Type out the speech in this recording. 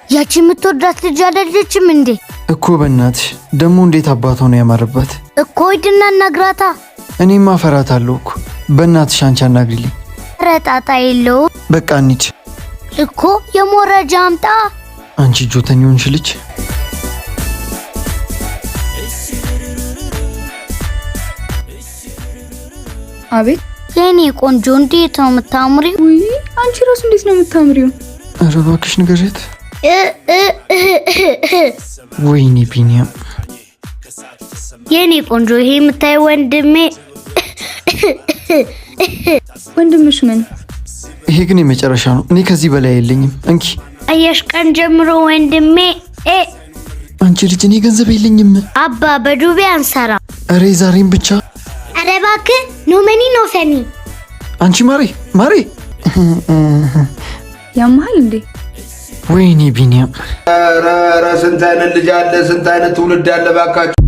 ያቺ የምትወዳት ልጅ አይደለችም እንዴ? እኮ በእናትሽ ደሞ እንዴት አባቷ ነው ያማረባት እኮ ሂድና ነግራታ። እኔማ ፈራታለሁ እኮ በእናትሽ አንቺ አናግሪልኝ። ረጣጣ የለው በቃ እንሂድ እኮ የሞረጃ አምጣ። አንቺ ጆተኛ ሆንሽ ልጅ። አቤት የኔ ቆንጆ እንዴት ነው የምታምሪው? ውይ አንቺ ራስ እንዴት ነው የምታምሪው? ኧረ እባክሽ ንገሪያት። ወይኔ ቢኒያም የኔ ቆንጆ ይሄ የምታይ ወንድምሽ ምን? ይሄ ግን የመጨረሻ ነው። እኔ ከዚህ በላይ የለኝም። እንኪ አየሽ ቀን ጀምሮ ወንድሜ አንቺ ልጅ እኔ ገንዘብ የለኝም። አባ በዱቤ አንሰራ። ኧረ ዛሬም ብቻ። ኧረ እባክህ ኖ መኒ ኖ ፈኒ። አንቺ ማሬ ያማል እንዴ? ወይኔ ቢኒያም ኧረ ስንት አይነት ልጅ አለ፣ ስንት አይነት ትውልድ አለ ባካችሁ።